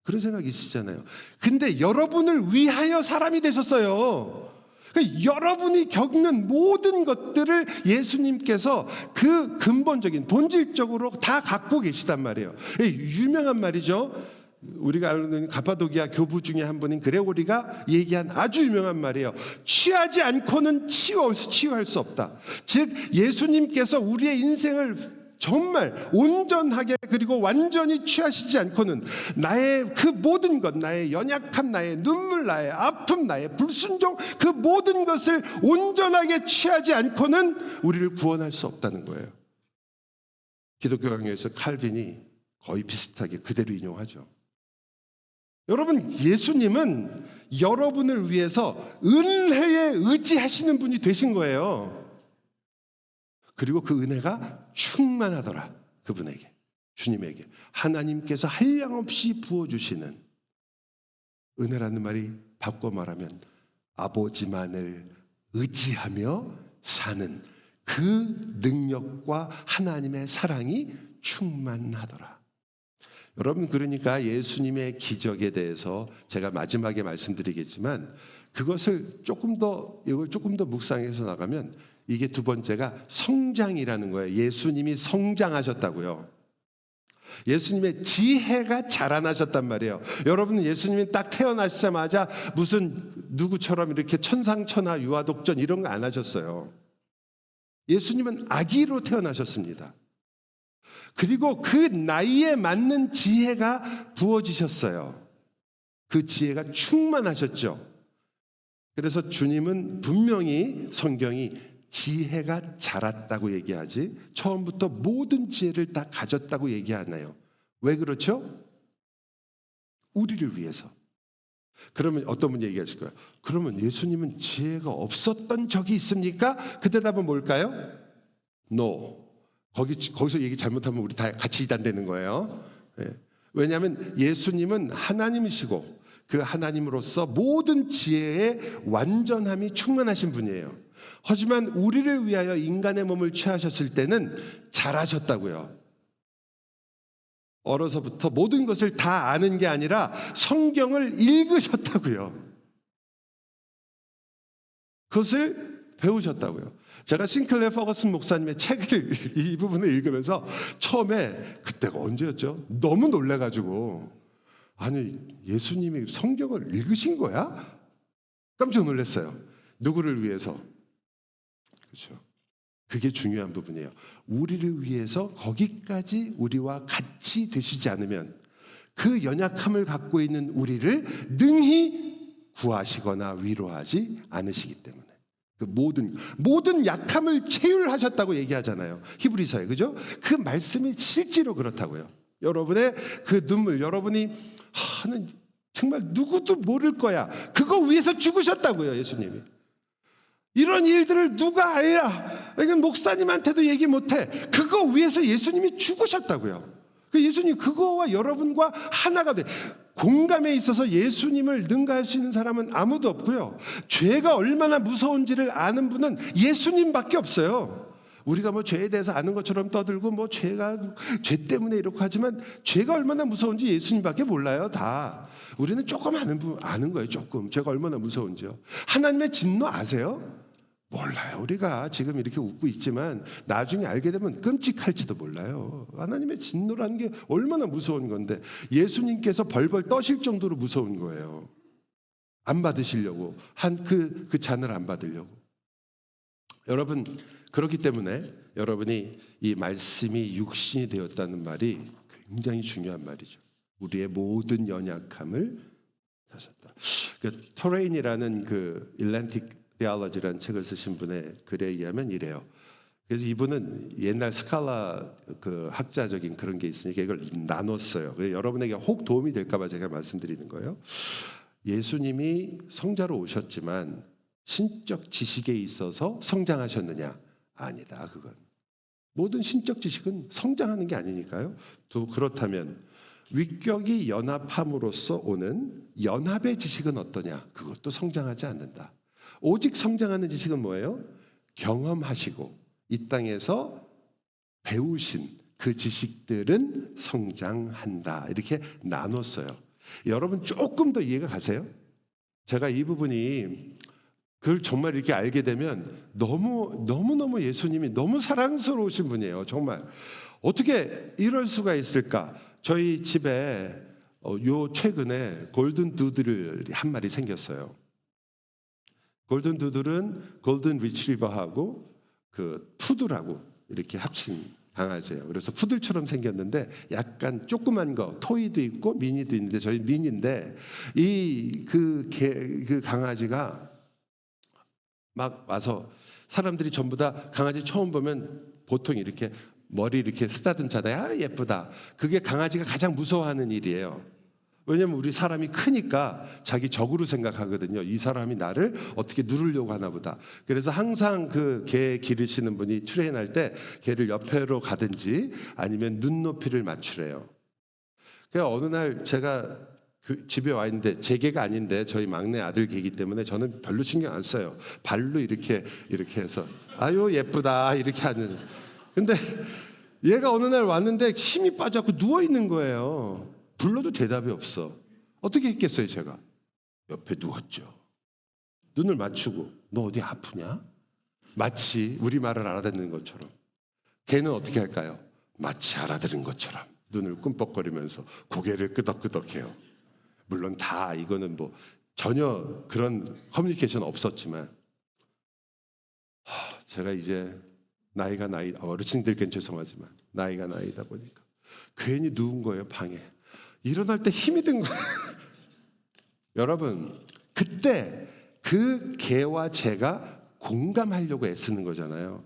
그런 생각이 있으시잖아요. 근데 여러분을 위하여 사람이 되셨어요. 그러니까 여러분이 겪는 모든 것들을 예수님께서 그 근본적인 본질적으로 다 갖고 계시단 말이에요. 유명한 말이죠. 우리가 아는 가파도기아 교부 중에 한 분인 그레고리가 얘기한 아주 유명한 말이에요. 취하지 않고는 치유할 수 없다. 즉 예수님께서 우리의 인생을 정말 온전하게 그리고 완전히 취하시지 않고는 나의 그 모든 것, 나의 연약함, 나의 눈물, 나의 아픔, 나의 불순종, 그 모든 것을 온전하게 취하지 않고는 우리를 구원할 수 없다는 거예요. 기독교 강요에서 칼빈이 거의 비슷하게 그대로 인용하죠. 여러분, 예수님은 여러분을 위해서 은혜에 의지하시는 분이 되신 거예요. 그리고 그 은혜가 충만하더라. 그분에게, 주님에게 하나님께서 한량없이 부어주시는 은혜라는 말이 바꿔 말하면 아버지만을 의지하며 사는 그 능력과 하나님의 사랑이 충만하더라. 여러분, 그러니까 예수님의 기적에 대해서 제가 마지막에 말씀드리겠지만 이걸 조금 더 묵상해서 나가면 이게 두 번째가 성장이라는 거예요. 예수님이 성장하셨다고요. 예수님의 지혜가 자라나셨단 말이에요. 여러분, 예수님이 딱 태어나시자마자 무슨 누구처럼 이렇게 천상천하 유아독전 이런 거 안 하셨어요. 예수님은 아기로 태어나셨습니다. 그리고 그 나이에 맞는 지혜가 부어지셨어요. 그 지혜가 충만하셨죠. 그래서 주님은 분명히 성경이 지혜가 자랐다고 얘기하지 처음부터 모든 지혜를 다 가졌다고 얘기하나요? 왜 그렇죠? 우리를 위해서. 그러면 어떤 분 얘기하실 거예요? 그러면 예수님은 지혜가 없었던 적이 있습니까? 그 대답은 뭘까요? No. 거기서 얘기 잘못하면 우리 다 같이 이단되는 거예요. 왜냐하면 예수님은 하나님이시고 그 하나님으로서 모든 지혜의 완전함이 충만하신 분이에요. 하지만 우리를 위하여 인간의 몸을 취하셨을 때는 잘하셨다고요. 어려서부터 모든 것을 다 아는 게 아니라 성경을 읽으셨다고요. 그것을 배우셨다고요. 제가 싱클레어 퍼거슨 목사님의 책을 이 부분을 읽으면서 처음에 그때가 언제였죠? 너무 놀래가지고 아니 예수님이 성경을 읽으신 거야? 깜짝 놀랐어요. 누구를 위해서? 그렇죠. 그게 중요한 부분이에요. 우리를 위해서 거기까지 우리와 같이 되시지 않으면 그 연약함을 갖고 있는 우리를 능히 구하시거나 위로하지 않으시기 때문에 그 모든 약함을 체휼하셨다고 얘기하잖아요. 히브리서에, 그죠? 그 말씀이 실제로 그렇다고요. 여러분의 그 눈물, 여러분이 하는 정말 누구도 모를 거야. 그거 위해서 죽으셨다고요, 예수님이. 이런 일들을 누가 알아? 이건 목사님한테도 얘기 못해. 그거 위해서 예수님이 죽으셨다고요. 예수님 그거와 여러분과 하나가 돼. 공감에 있어서 예수님을 능가할 수 있는 사람은 아무도 없고요. 죄가 얼마나 무서운지를 아는 분은 예수님밖에 없어요. 우리가 뭐 죄에 대해서 아는 것처럼 떠들고 뭐 죄 때문에 이렇게 하지만 죄가 얼마나 무서운지 예수님밖에 몰라요. 다 우리는 조금 아는 거예요. 조금 죄가 얼마나 무서운지요. 하나님의 진노 아세요? 몰라요. 우리가 지금 이렇게 웃고 있지만 나중에 알게 되면 끔찍할지도 몰라요. 하나님의 진노라는 게 얼마나 무서운 건데 예수님께서 벌벌 떠실 정도로 무서운 거예요. 안 받으시려고 한 그 잔을 안 받으려고. 여러분, 그렇기 때문에 여러분이 이 말씀이 육신이 되었다는 말이 굉장히 중요한 말이죠. 우리의 모든 연약함을 하셨다. 그 토레인이라는 그 일란틱 디알러지라는 책을 쓰신 분의 글에 의하면 이래요. 그래서 이분은 옛날 스칼라 그 학자적인 그런 게 있으니까 이걸 나눴어요. 여러분에게 혹 도움이 될까봐 제가 말씀드리는 거예요. 예수님이 성자로 오셨지만 신적 지식에 있어서 성장하셨느냐? 아니다. 그건 모든 신적 지식은 성장하는 게 아니니까요. 또 그렇다면 위격이 연합함으로써 오는 연합의 지식은 어떠냐? 그것도 성장하지 않는다. 오직 성장하는 지식은 뭐예요? 경험하시고 이 땅에서 배우신 그 지식들은 성장한다. 이렇게 나눴어요. 여러분 조금 더 이해가 가세요? 제가 이 부분이 그걸 정말 이렇게 알게 되면 너무 예수님이 너무 사랑스러우신 분이에요. 정말 어떻게 이럴 수가 있을까? 저희 집에 요 최근에 골든 두들이 한 마리 생겼어요. 골든 두들은 골든 리트리버하고 그 푸들하고 이렇게 합친 강아지예요. 그래서 푸들처럼 생겼는데 약간 조그만 거, 토이도 있고 미니도 있는데 저희 미니인데 그 강아지가 막 와서 사람들이 전부 다 강아지 처음 보면 보통 이렇게 머리 이렇게 쓰다듬잖아요. 아, 예쁘다. 그게 강아지가 가장 무서워하는 일이에요. 왜냐면 우리 사람이 크니까 자기 적으로 생각하거든요. 이 사람이 나를 어떻게 누르려고 하나 보다. 그래서 항상 그 개 기르시는 분이 트레이닝할 때 개를 옆으로 가든지 아니면 눈높이를 맞추래요. 그래서 어느 날 제가 그 집에 와 있는데 제 개가 아닌데 저희 막내 아들 개이기 때문에 저는 별로 신경 안 써요. 발로 이렇게 해서 아유 예쁘다 이렇게 하는. 근데 얘가 어느 날 왔는데 힘이 빠져갖고 누워 있는 거예요. 불러도 대답이 없어. 어떻게 했겠어요, 제가? 옆에 누웠죠. 눈을 맞추고 너 어디 아프냐? 마치 우리 말을 알아듣는 것처럼. 걔는 어떻게 할까요? 마치 알아들은 것처럼 눈을 꿈뻑거리면서 고개를 끄덕끄덕해요. 물론 다 이거는 뭐 전혀 그런 커뮤니케이션 없었지만 제가 이제 나이가 어르신들께는 죄송하지만 나이가 나이다 보니까 괜히 누운 거예요, 방에. 일어날 때 힘이 든 거예요. 여러분, 그때 그 개와 제가 공감하려고 애쓰는 거잖아요.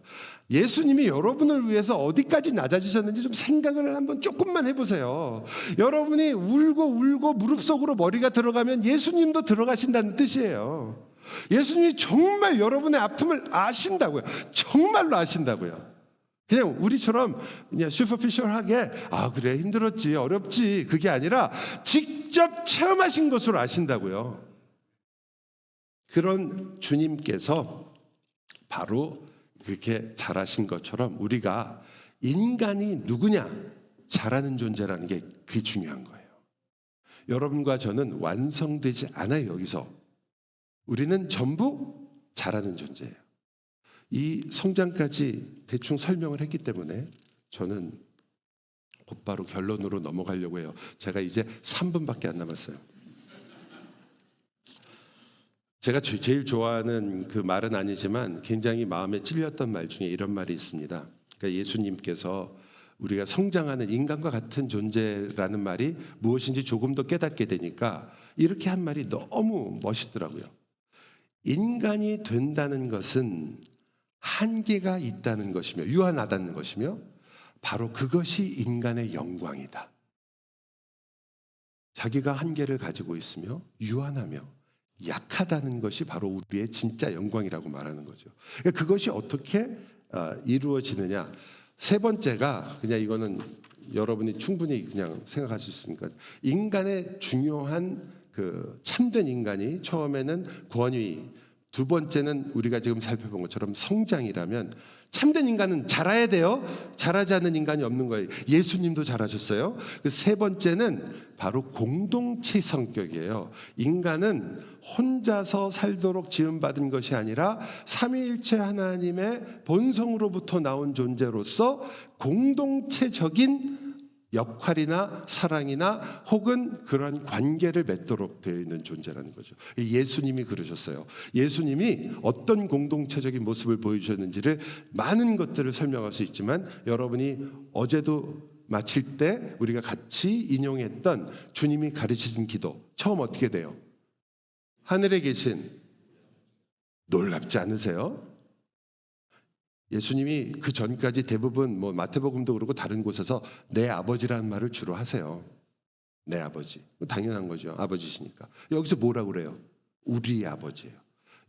예수님이 여러분을 위해서 어디까지 낮아지셨는지 좀 생각을 한번 조금만 해보세요. 여러분이 울고 무릎 속으로 머리가 들어가면 예수님도 들어가신다는 뜻이에요. 예수님이 정말 여러분의 아픔을 아신다고요. 정말로 아신다고요. 그냥 우리처럼 그냥 슈퍼피셜하게 아 그래 힘들었지 어렵지 그게 아니라 직접 체험하신 것으로 아신다고요. 그런 주님께서 바로 그렇게 잘하신 것처럼 우리가 인간이 누구냐 잘하는 존재라는 게 그게 중요한 거예요. 여러분과 저는 완성되지 않아요. 여기서 우리는 전부 잘하는 존재예요. 이 성장까지 대충 설명을 했기 때문에 저는 곧바로 결론으로 넘어가려고 해요. 제가 이제 3분밖에 안 남았어요. 제가 제일 좋아하는 그 말은 아니지만 굉장히 마음에 찔렸던 말 중에 이런 말이 있습니다. 그러니까 예수님께서 우리가 성장하는 인간과 같은 존재라는 말이 무엇인지 조금 더 깨닫게 되니까 이렇게 한 말이 너무 멋있더라고요. 인간이 된다는 것은 한계가 있다는 것이며 유한하다는 것이며 바로 그것이 인간의 영광이다. 자기가 한계를 가지고 있으며 유한하며 약하다는 것이 바로 우리의 진짜 영광이라고 말하는 거죠. 그러니까 그것이 어떻게 이루어지느냐. 세 번째가 그냥 이거는 여러분이 충분히 그냥 생각하실 수 있으니까 인간의 중요한 그 참된 인간이 처음에는 권위, 두 번째는 우리가 지금 살펴본 것처럼 성장이라면 참된 인간은 자라야 돼요. 자라지 않는 인간이 없는 거예요. 예수님도 잘하셨어요. 그 세 번째는 바로 공동체 성격이에요. 인간은 혼자서 살도록 지음받은 것이 아니라 삼위일체 하나님의 본성으로부터 나온 존재로서 공동체적인 역할이나 사랑이나 혹은 그러한 관계를 맺도록 되어 있는 존재라는 거죠. 예수님이 그러셨어요. 예수님이 어떤 공동체적인 모습을 보여주셨는지를 많은 것들을 설명할 수 있지만 여러분이 어제도 마칠 때 우리가 같이 인용했던 주님이 가르치신 기도 처음 어떻게 돼요? 하늘에 계신 놀랍지 않으세요? 예수님이 그 전까지 대부분 뭐 마태복음도 그렇고 다른 곳에서 내 아버지라는 말을 주로 하세요. 내 아버지. 당연한 거죠. 아버지시니까. 여기서 뭐라고 그래요? 우리 아버지예요.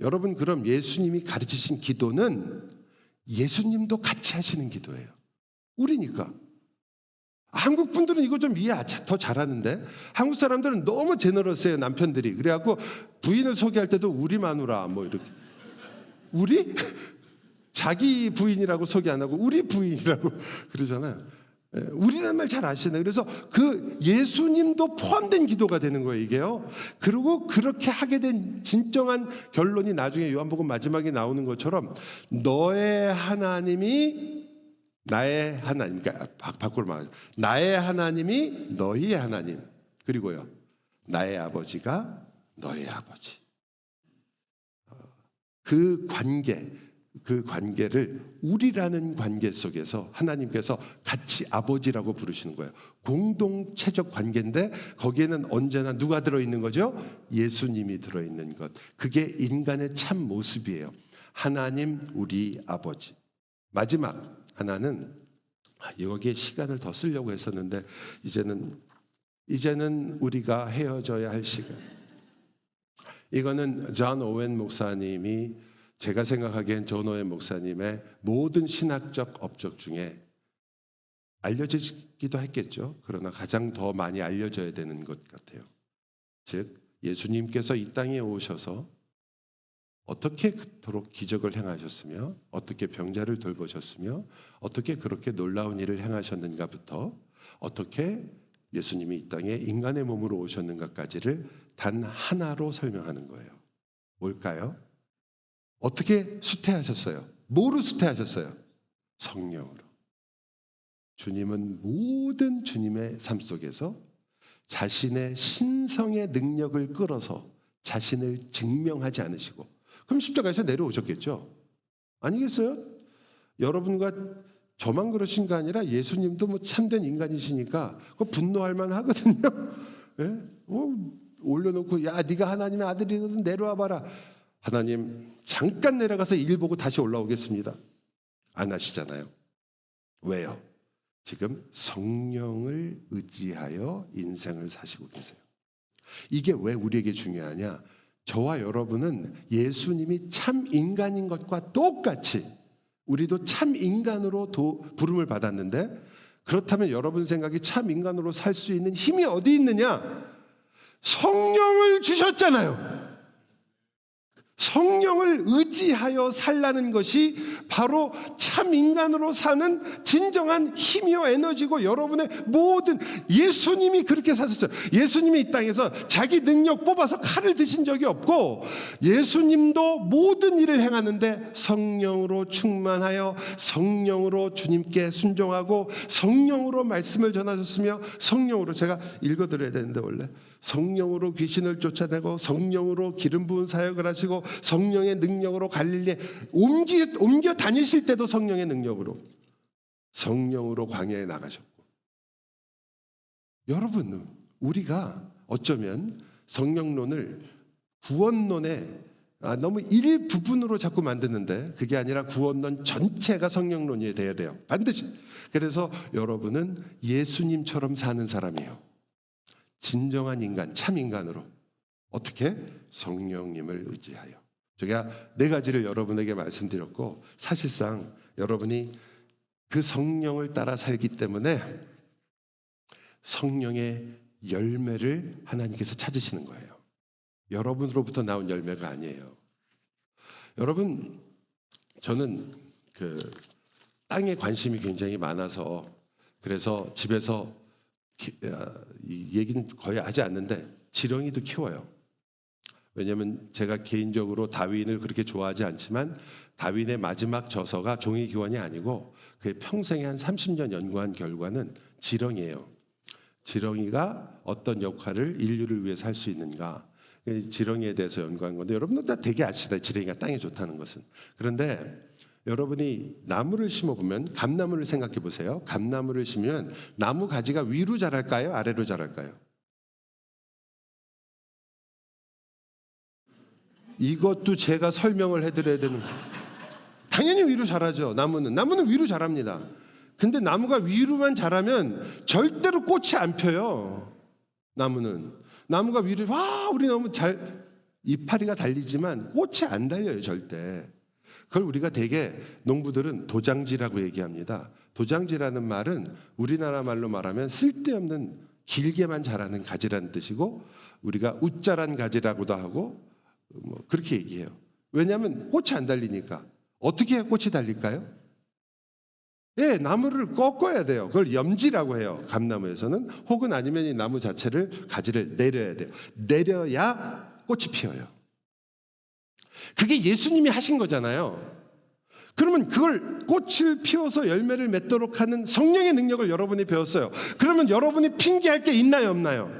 여러분 그럼 예수님이 가르치신 기도는 예수님도 같이 하시는 기도예요. 우리니까. 한국 분들은 이거 좀 이해 더 잘하는데 한국 사람들은 너무 제너러스해요. 남편들이. 그래갖고 부인을 소개할 때도 우리 마누라 뭐 이렇게. 우리? 자기 부인이라고 소개 안 하고 우리 부인이라고 그러잖아요. 우리라는 말 잘 아시나요? 그래서 그 예수님도 포함된 기도가 되는 거예요, 이게요. 그리고 그렇게 하게 된 진정한 결론이 나중에 요한복음 마지막에 나오는 것처럼 너의 하나님이 나의 하나님, 그러니까 밖으로 말하죠. 나의 하나님이 너희의 하나님, 그리고요 나의 아버지가 너의 아버지. 그 관계를 우리라는 관계 속에서 하나님께서 같이 아버지라고 부르시는 거예요. 공동체적 관계인데 거기에는 언제나 누가 들어있는 거죠? 예수님이 들어있는 것. 그게 인간의 참 모습이에요. 하나님 우리 아버지. 마지막 하나는 여기에 시간을 더 쓰려고 했었는데 이제는 우리가 헤어져야 할 시간. 이거는 존 오웬 목사님이, 제가 생각하기엔 존 오웬 목사님의 모든 신학적 업적 중에 알려지기도 했겠죠. 그러나 가장 더 많이 알려져야 되는 것 같아요. 즉 예수님께서 이 땅에 오셔서 어떻게 그토록 기적을 행하셨으며 어떻게 병자를 돌보셨으며 어떻게 그렇게 놀라운 일을 행하셨는가부터 어떻게 예수님이 이 땅에 인간의 몸으로 오셨는가까지를 단 하나로 설명하는 거예요. 뭘까요? 어떻게 수태하셨어요? 뭐로 수태하셨어요? 성령으로. 주님은 모든 주님의 삶 속에서 자신의 신성의 능력을 끌어서 자신을 증명하지 않으시고, 그럼 십자가에서 내려오셨겠죠? 아니겠어요? 여러분과 저만 그러신 거 아니라 예수님도 뭐 참된 인간이시니까 그거 분노할 만하거든요. 예? 올려놓고 야 네가 하나님의 아들이거든 내려와 봐라. 하나님 잠깐 내려가서 일 보고 다시 올라오겠습니다. 안 하시잖아요. 왜요? 지금 성령을 의지하여 인생을 사시고 계세요. 이게 왜 우리에게 중요하냐? 저와 여러분은 예수님이 참 인간인 것과 똑같이 우리도 참 인간으로 부름을 받았는데, 그렇다면 여러분 생각이 참 인간으로 살 수 있는 힘이 어디 있느냐? 성령을 주셨잖아요. 성령을 의지하여 살라는 것이 바로 참 인간으로 사는 진정한 힘이요 에너지고, 여러분의 모든, 예수님이 그렇게 사셨어요. 예수님이 이 땅에서 자기 능력 뽑아서 칼을 드신 적이 없고, 예수님도 모든 일을 행하는데 성령으로 충만하여 성령으로 주님께 순종하고 성령으로 말씀을 전하셨으며, 성령으로, 제가 읽어드려야 되는데 원래 성령으로 귀신을 쫓아내고 성령으로 기름 부은 사역을 하시고 성령의 능력으로 갈릴리에 옮겨 다니실 때도 성령의 능력으로, 성령으로 광야에 나가셨고. 여러분, 우리가 어쩌면 성령론을 구원론의 너무 일부분으로 자꾸 만드는데, 그게 아니라 구원론 전체가 성령론이 돼야 돼요. 반드시. 그래서 여러분은 예수님처럼 사는 사람이에요. 진정한 인간, 참 인간으로. 어떻게? 성령님을 의지하여. 제가 4가지를 여러분에게 말씀드렸고, 사실상 여러분이 그 성령을 따라 살기 때문에 성령의 열매를 하나님께서 찾으시는 거예요. 여러분으로부터 나온 열매가 아니에요. 여러분, 저는 땅에 관심이 굉장히 많아서, 그래서 집에서 이 얘기는 거의 하지 않는데 지렁이도 키워요. 왜냐하면 제가 개인적으로 다윈을 그렇게 좋아하지 않지만 다윈의 마지막 저서가 종이기원이 아니고 그의 평생에 한 30년 연구한 결과는 지렁이에요. 지렁이가 어떤 역할을 인류를 위해서 할 수 있는가, 지렁이에 대해서 연구한 건데, 여러분들 다 되게 아시잖아요. 지렁이가 땅에 좋다는 것은. 그런데 여러분이 나무를 심어보면, 감나무를 생각해 보세요. 감나무를 심으면 나무 가지가 위로 자랄까요? 아래로 자랄까요? 이것도 제가 설명을 해드려야 되는 거예요. 당연히 위로 자라죠. 나무는 위로 자랍니다. 근데 나무가 위로만 자라면 절대로 꽃이 안 펴요. 나무가 위로, 우리 나무 이파리가 달리지만 꽃이 안 달려요, 절대. 그걸 우리가 되게, 농부들은 도장지라고 얘기합니다. 도장지라는 말은 우리나라 말로 말하면 쓸데없는 길게만 자라는 가지라는 뜻이고, 우리가 웃자란 가지라고도 하고 그렇게 얘기해요. 왜냐하면 꽃이 안 달리니까. 어떻게 해야 꽃이 달릴까요? 예, 나무를 꺾어야 돼요. 그걸 염지라고 해요. 감나무에서는. 혹은 아니면 이 나무 자체를 가지를 내려야 돼요. 내려야 꽃이 피어요. 그게 예수님이 하신 거잖아요. 그러면 그걸 꽃을 피워서 열매를 맺도록 하는 성령의 능력을 여러분이 배웠어요. 그러면 여러분이 핑계할 게 있나요, 없나요?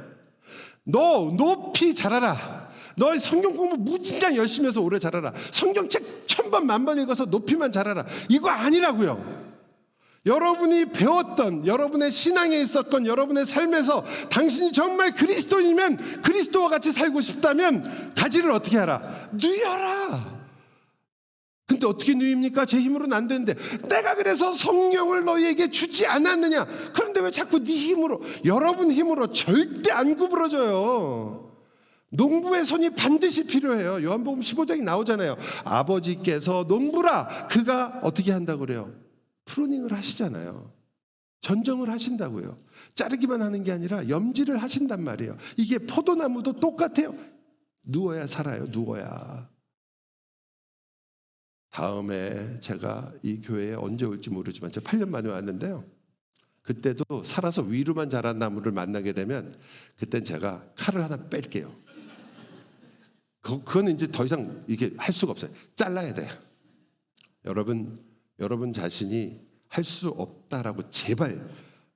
너 높이 자라라. 너 성경 공부 무진장 열심히 해서 오래 자라라. 성경책 1000번 만번 읽어서 높이만 자라라. 이거 아니라고요. 여러분이 배웠던, 여러분의 신앙에 있었건 여러분의 삶에서 당신이 정말 그리스도인이면, 그리스도와 같이 살고 싶다면 가지를 어떻게 하라? 누여라. 근데 어떻게 누입니까? 제 힘으로는 안 되는데. 내가 그래서 성령을 너희에게 주지 않았느냐? 그런데 왜 자꾸 네 힘으로, 여러분 힘으로 절대 안 구부러져요. 농부의 손이 반드시 필요해요. 요한복음 15장이 나오잖아요. 아버지께서 농부라, 그가 어떻게 한다고 그래요? 프루닝을 하시잖아요. 전정을 하신다고요. 자르기만 하는 게 아니라 염지를 하신단 말이에요. 이게 포도나무도 똑같아요. 누워야 살아요. 누워야. 다음에 제가 이 교회에 언제 올지 모르지만 제가 8년 만에 왔는데요. 그때도 살아서 위로만 자란 나무를 만나게 되면 그땐 제가 칼을 하나 뺄게요. 그거는 이제 더 이상 이게 할 수가 없어요. 잘라야 돼요. 여러분 자신이 할 수 없다라고 제발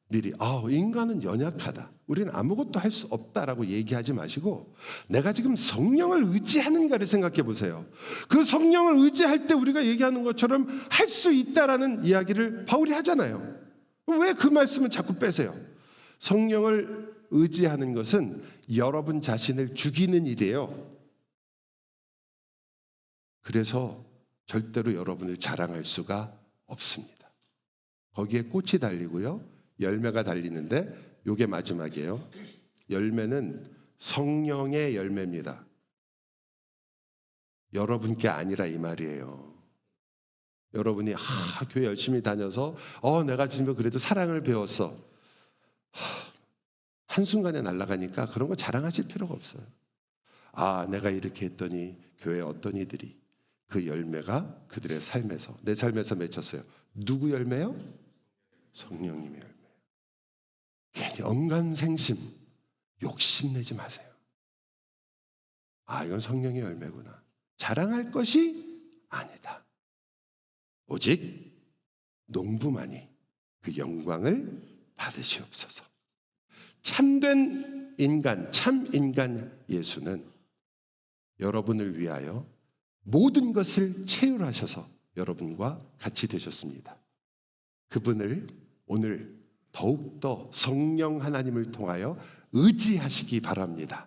미리 인간은 연약하다. 우리는 아무것도 할 수 없다라고 얘기하지 마시고 내가 지금 성령을 의지하는가를 생각해 보세요. 그 성령을 의지할 때 우리가 얘기하는 것처럼 할 수 있다라는 이야기를 바울이 하잖아요. 왜 그 말씀을 자꾸 빼세요? 성령을 의지하는 것은 여러분 자신을 죽이는 일이에요. 그래서 절대로 여러분을 자랑할 수가 없습니다. 거기에 꽃이 달리고요. 열매가 달리는데 이게 마지막이에요. 열매는 성령의 열매입니다. 여러분께 아니라 이 말이에요. 여러분이 교회 열심히 다녀서 내가 지금 그래도 사랑을 배웠어. 한순간에 날아가니까 그런 거 자랑하실 필요가 없어요. 내가 이렇게 했더니 교회 어떤 이들이 그 열매가 그들의 삶에서, 내 삶에서 맺혔어요. 누구 열매요? 성령님의 열매. 괜히 언간생심, 욕심내지 마세요. 이건 성령의 열매구나. 자랑할 것이 아니다. 오직 농부만이 그 영광을 받으시옵소서. 참된 인간, 참 인간 예수는 여러분을 위하여 모든 것을 채울하셔서 여러분과 같이 되셨습니다. 그분을 오늘 더욱더 성령 하나님을 통하여 의지하시기 바랍니다.